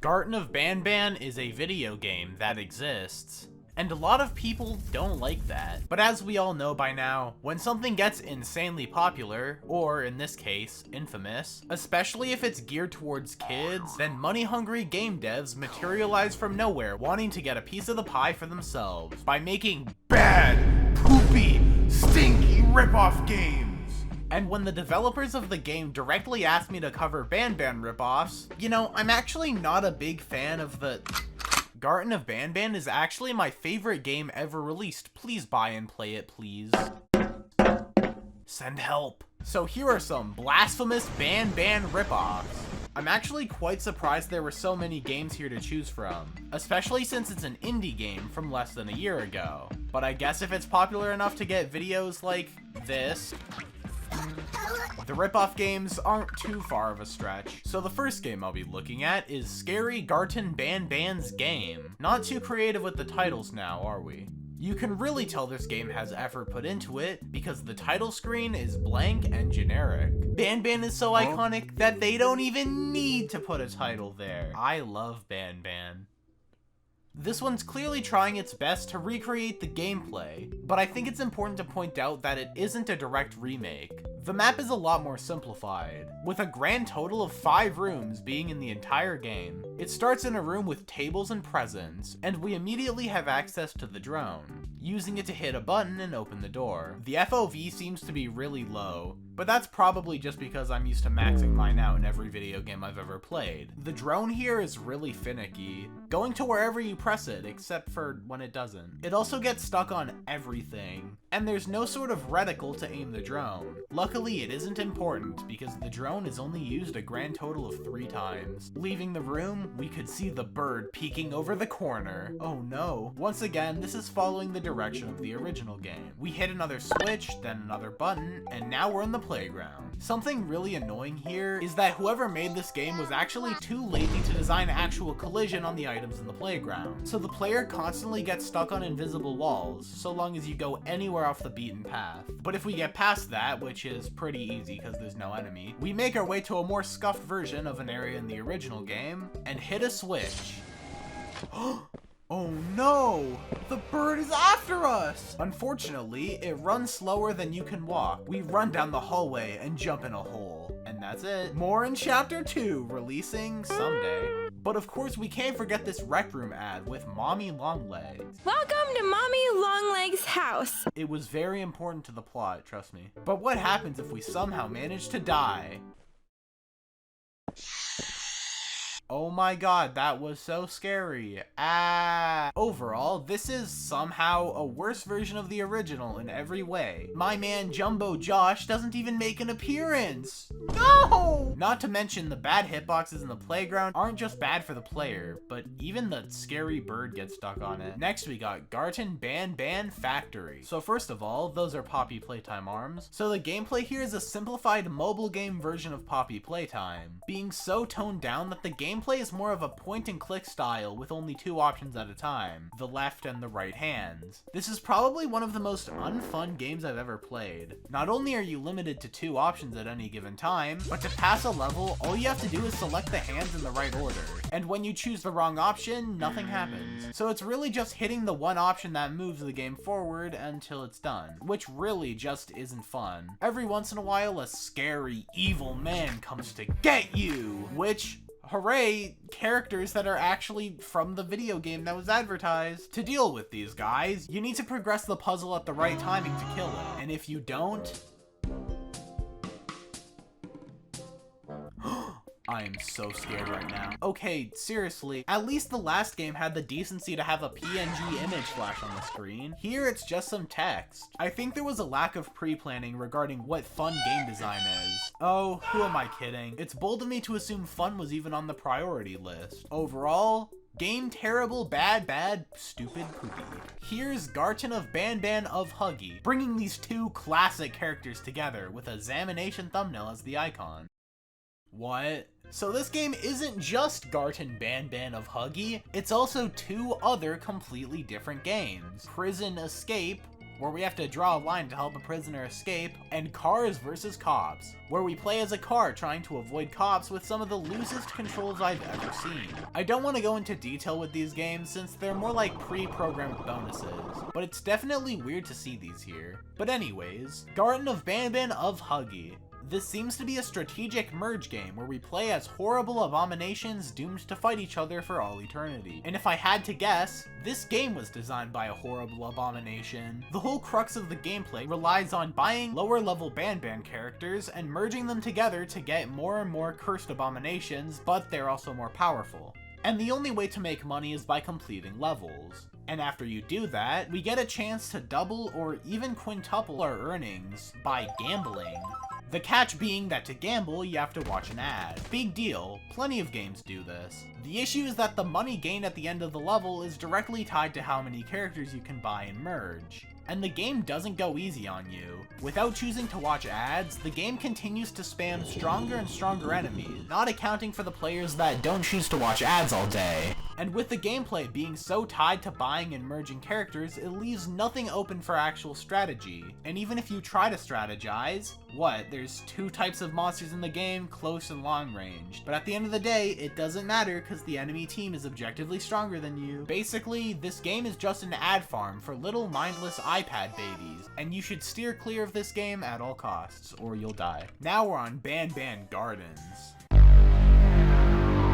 Garten of Banban is a video game that exists, and a lot of people don't like that. But as we all know by now, when something gets insanely popular, or in this case, infamous, especially if it's geared towards kids, then money-hungry game devs materialize from nowhere wanting to get a piece of the pie for themselves by making bad, poopy, stinky ripoff games. And when the developers of the game directly asked me to cover Banban ripoffs, you know, I'm actually not a big fan of the... Garten of Banban is actually my favorite game ever released. Please buy and play it, please. Send help. So here are some blasphemous Banban ripoffs. I'm actually quite surprised there were so many games here to choose from, especially since it's an indie game from less than a year ago. But I guess if it's popular enough to get videos like this, the ripoff games aren't too far of a stretch. So the first game I'll be looking at is Scary Garten Banban's Game. Not too creative with the titles now, are we? You can really tell this game has effort put into it because the title screen is blank and generic. Banban is so iconic that they don't even need to put a title there. I love Banban. This one's clearly trying its best to recreate the gameplay, but I think it's important to point out that it isn't a direct remake. The map is a lot more simplified, with a grand total of 5 rooms being in the entire game. It starts in a room with tables and presents, and we immediately have access to the drone, using it to hit a button and open the door. The FOV seems to be really low, but that's probably just because I'm used to maxing mine out in every video game I've ever played. The drone here is really finicky, going to wherever you press it, except for when it doesn't. It also gets stuck on everything, and there's no sort of reticle to aim the drone. Luckily, it isn't important because the drone is only used a grand total of 3 times. Leaving the room, we could see the bird peeking over the corner. Oh no. Once again, this is following the direction of the original game. We hit another switch, then another button, and now we're in the playground. Something really annoying here is that whoever made this game was actually too lazy to design actual collision on the items in the playground. So the player constantly gets stuck on invisible walls, so long as you go anywhere off the beaten path. But if we get past that, which is pretty easy because there's no enemy, we make our way to a more scuffed version of an area in the original game, and hit a switch. Oh no! The bird is after us! Unfortunately, it runs slower than you can walk. We run down the hallway and jump in a hole. And that's it. More in Chapter 2, releasing someday. But of course, we can't forget this Rec Room ad with Mommy Longlegs. Welcome to Mommy Longlegs' house. It was very important to the plot, trust me. But what happens if we somehow manage to die? Oh my god, that was so scary. Overall, this is somehow a worse version of the original in every way. My man Jumbo Josh doesn't even make an appearance. No! Not to mention the bad hitboxes in the playground aren't just bad for the player, but even the scary bird gets stuck on it. Next we got Garten Banban Factory. So first of all, those are Poppy Playtime arms. So the gameplay here is a simplified mobile game version of Poppy Playtime, being so toned down that the gameplay is more of a point and click style with only 2 options at a time, the left and the right hands. This is probably one of the most unfun games I've ever played. Not only are you limited to 2 options at any given time, but to pass a level, all you have to do is select the hands in the right order. And when you choose the wrong option, nothing happens. So it's really just hitting the one option that moves the game forward until it's done, which really just isn't fun. Every once in a while, a scary, evil man comes to get you, which, hooray, characters that are actually from the video game that was advertised. To deal with these guys, you need to progress the puzzle at the right timing to kill it. And if you don't... I am so scared right now. Okay, seriously, at least the last game had the decency to have a PNG image flash on the screen. Here it's just some text. I think there was a lack of pre-planning regarding what fun game design is. Oh, who am I kidding? It's bold of me to assume fun was even on the priority list. Overall, game terrible, bad, stupid, poopy. Here's Garten of Banban of Huggy, bringing these 2 classic characters together with a Zamination thumbnail as the icon. What? So this game isn't just Garten Banban of Huggy, it's also 2 other completely different games. Prison Escape, where we have to draw a line to help a prisoner escape, and Cars vs. Cops, where we play as a car trying to avoid cops with some of the loosest controls I've ever seen. I don't want to go into detail with these games since they're more like pre-programmed bonuses, but it's definitely weird to see these here. But anyways, Garten of Banban of Huggy. This seems to be a strategic merge game where we play as horrible abominations doomed to fight each other for all eternity. And if I had to guess, this game was designed by a horrible abomination. The whole crux of the gameplay relies on buying lower level Banban characters and merging them together to get more and more cursed abominations, but they're also more powerful. And the only way to make money is by completing levels. And after you do that, we get a chance to double or even quintuple our earnings by gambling. The catch being that to gamble, you have to watch an ad. Big deal, plenty of games do this. The issue is that the money gained at the end of the level is directly tied to how many characters you can buy and merge. And the game doesn't go easy on you. Without choosing to watch ads, the game continues to spam stronger and stronger enemies, not accounting for the players that don't choose to watch ads all day. And with the gameplay being so tied to buying and merging characters, it leaves nothing open for actual strategy. And even if you try to strategize, there's two types of monsters in the game, close and long range. But at the end of the day, it doesn't matter because the enemy team is objectively stronger than you. Basically, this game is just an ad farm for little mindless iPad babies, and you should steer clear of this game at all costs, or you'll die. Now we're on Banban Gardens.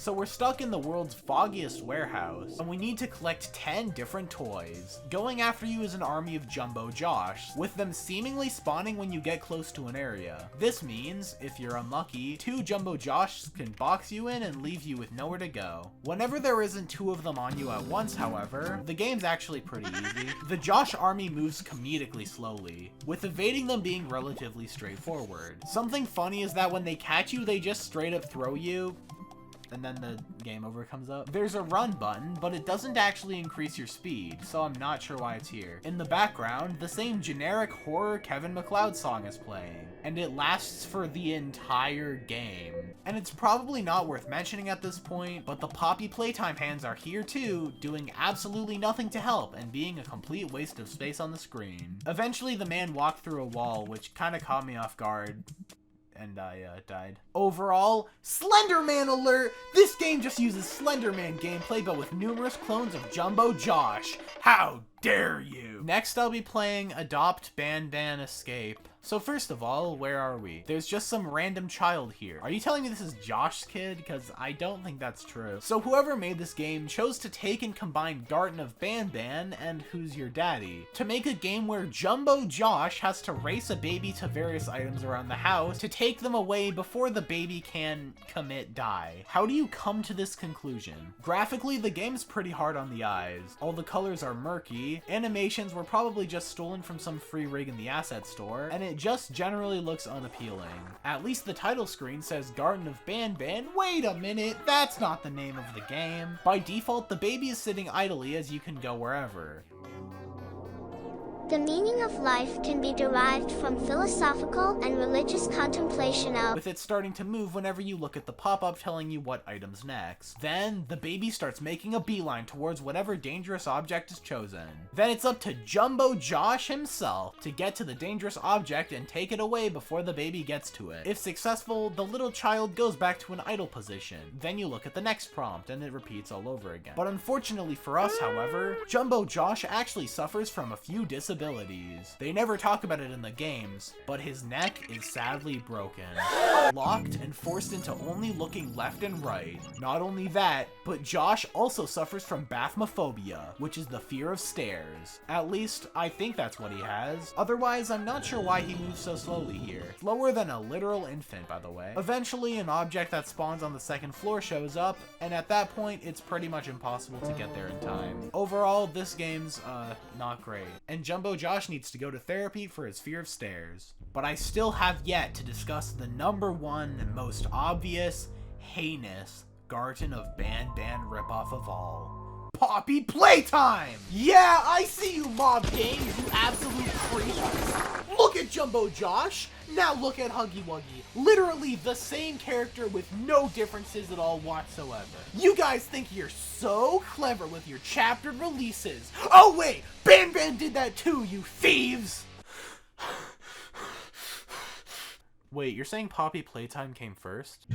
So we're stuck in the world's foggiest warehouse, and we need to collect 10 different toys. Going after you is an army of Jumbo Josh, with them seemingly spawning when you get close to an area. This means, if you're unlucky, 2 Jumbo Josh can box you in and leave you with nowhere to go. Whenever there isn't 2 of them on you at once, however, the game's actually pretty easy. The Josh army moves comedically slowly, with evading them being relatively straightforward. Something funny is that when they catch you, they just straight up throw you, and then the game over comes up. There's a run button, but it doesn't actually increase your speed, so I'm not sure why it's here. In the background, the same generic horror Kevin MacLeod song is playing, and it lasts for the entire game. And it's probably not worth mentioning at this point, but the Poppy Playtime hands are here too, doing absolutely nothing to help and being a complete waste of space on the screen. Eventually the man walked through a wall, which kinda caught me off guard, and I died. Overall, Slenderman alert! This game just uses Slenderman gameplay but with numerous clones of Jumbo Josh. How dare you! Next I'll be playing Adopt Banban Escape. So first of all, where are we? There's just some random child here. Are you telling me this is Josh's kid? Because I don't think that's true. So whoever made this game chose to take and combine Garten of Banban and Who's Your Daddy to make a game where Jumbo Josh has to race a baby to various items around the house to take them away before the baby can die. How do you come to this conclusion? Graphically, the game's pretty hard on the eyes. All the colors are murky, animations were probably just stolen from some free rig in the asset store, and it just generally looks unappealing. At least the title screen says Garten of Banban. Wait a minute, that's not the name of the game. By default, the baby is sitting idly as you can go wherever. The meaning of life can be derived from philosophical and religious contemplation of, with it starting to move whenever you look at the pop-up telling you what item's next. Then, the baby starts making a beeline towards whatever dangerous object is chosen. Then it's up to Jumbo Josh himself to get to the dangerous object and take it away before the baby gets to it. If successful, the little child goes back to an idle position. Then you look at the next prompt and it repeats all over again. But unfortunately for us, however, Jumbo Josh actually suffers from a few disabilities. They never talk about it in the games, but his neck is sadly broken. Locked and forced into only looking left and right. Not only that, but Josh also suffers from bathmophobia, which is the fear of stairs. At least, I think that's what he has. Otherwise, I'm not sure why he moves so slowly here. Slower than a literal infant, by the way. Eventually, an object that spawns on the second floor shows up, and at that point, it's pretty much impossible to get there in time. Overall, this game's, not great. And Jumbo Josh needs to go to therapy for his fear of stairs. But I still have yet to discuss the #1 and most obvious, heinous Garten of Banban ripoff of all. Poppy Playtime! Yeah, I see you, Mob King, you absolute creep. Look Look at Jumbo Josh! Now look at Huggy Wuggy. Literally the same character with no differences at all whatsoever. You guys think you're so clever with your chaptered releases. Oh wait, Banban did that too, you thieves! Wait, you're saying Poppy Playtime came first?